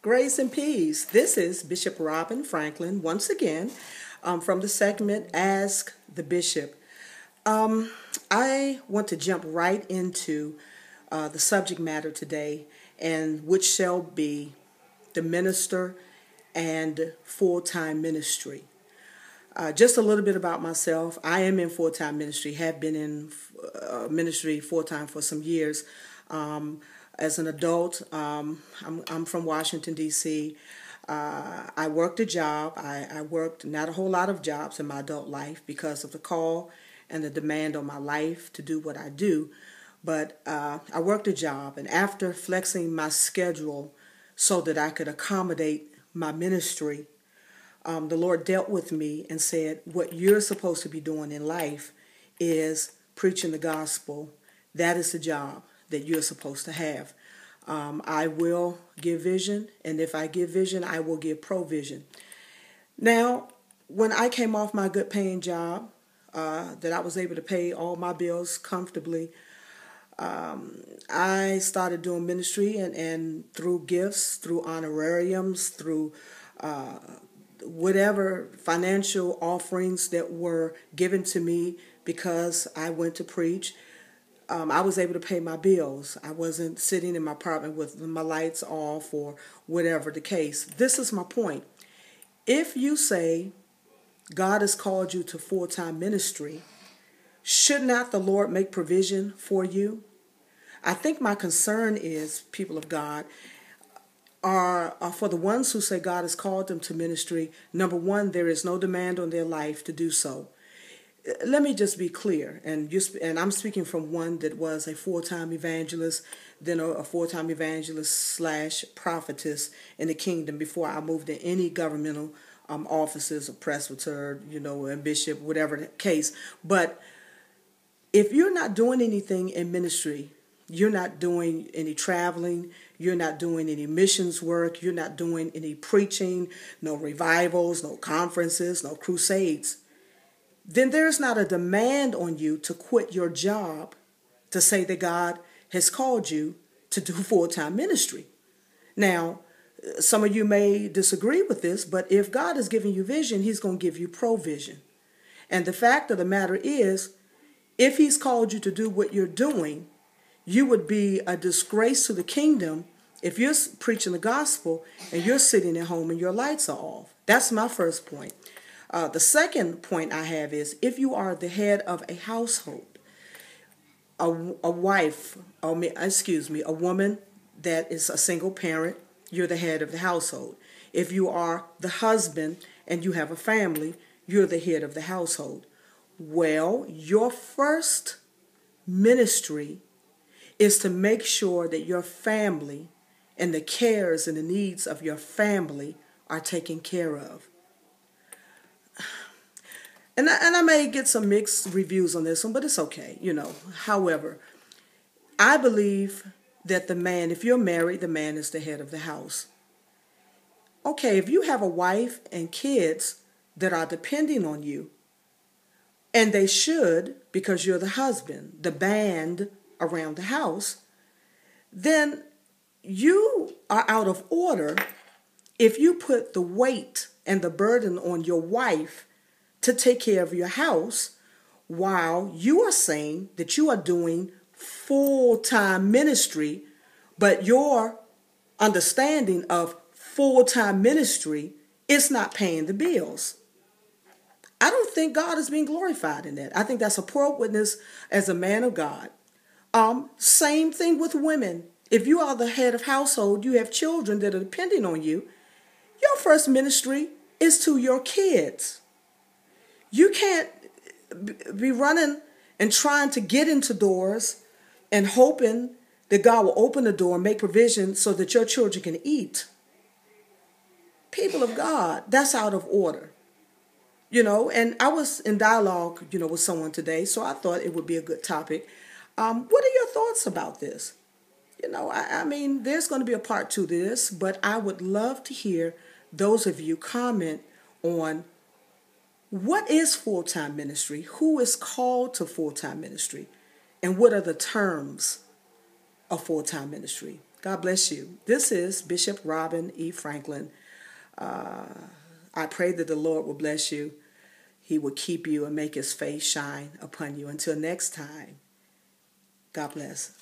Grace and peace. This is Bishop Robin Franklin once again from the segment Ask the Bishop. I want to jump right into the subject matter today, and which shall be the minister and full-time ministry. Just a little bit about myself. I am in full-time ministry, have been in ministry full-time for some years. As an adult, I'm from Washington, D.C. I worked a job. I worked not a whole lot of jobs in my adult life because of the call and the demand on my life to do what I do. But I worked a job, and after flexing my schedule so that I could accommodate my ministry, the Lord dealt with me and said, what you're supposed to be doing in life is preaching the gospel. That is the job that you're supposed to have. I will give vision, and if I give vision, I will give provision. Now, when I came off my good paying job, that I was able to pay all my bills comfortably, I started doing ministry and through gifts, through honorariums, through whatever financial offerings that were given to me because I went to preach. I was able to pay my bills. I wasn't sitting in my apartment with my lights off or whatever the case. This is my point. If you say God has called you to full-time ministry, should not the Lord make provision for you? I think my concern is, people of God, are for the ones who say God has called them to ministry. Number one, there is no demand on their life to do so. Let me just be clear, and I'm speaking from one that was a full-time evangelist, then a full-time evangelist / prophetess in the kingdom before I moved to any governmental offices, or presbyter, and bishop, whatever the case. But if you're not doing anything in ministry, you're not doing any traveling, you're not doing any missions work, you're not doing any preaching, no revivals, no conferences, no crusades, then there's not a demand on you to quit your job to say that God has called you to do full-time ministry. Now, some of you may disagree with this, but if God is giving you vision, he's going to give you provision. And the fact of the matter is, if he's called you to do what you're doing, you would be a disgrace to the kingdom if you're preaching the gospel and you're sitting at home and your lights are off. That's my first point. The second point I have is, if you are the head of a household, a woman that is a single parent, you're the head of the household. If you are the husband and you have a family, you're the head of the household. Well, your first ministry is to make sure that your family and the cares and the needs of your family are taken care of. And I may get some mixed reviews on this one, but it's okay, However, I believe that the man, if you're married, the man is the head of the house. Okay, if you have a wife and kids that are depending on you, and they should, because you're the husband, the band around the house, then you are out of order if you put the weight and the burden on your wife to take care of your house while you are saying that you are doing full-time ministry, but your understanding of full-time ministry is not paying the bills. I don't think God is being glorified in that. I think that's a poor witness as a man of God. Same thing with women. If you are the head of household, you have children that are depending on you, your first ministry is to your kids. You can't be running and trying to get into doors and hoping that God will open the door and make provision so that your children can eat. People of God, that's out of order. And I was in dialogue, with someone today, so I thought it would be a good topic. What are your thoughts about this? I mean, there's going to be a part 2 to this, but I would love to hear those of you comment on what is full-time ministry, who is called to full-time ministry, and what are the terms of full-time ministry. God bless you. This is Bishop Robin E. Franklin. I pray that the Lord will bless you. He will keep you and make his face shine upon you. Until next time, God bless.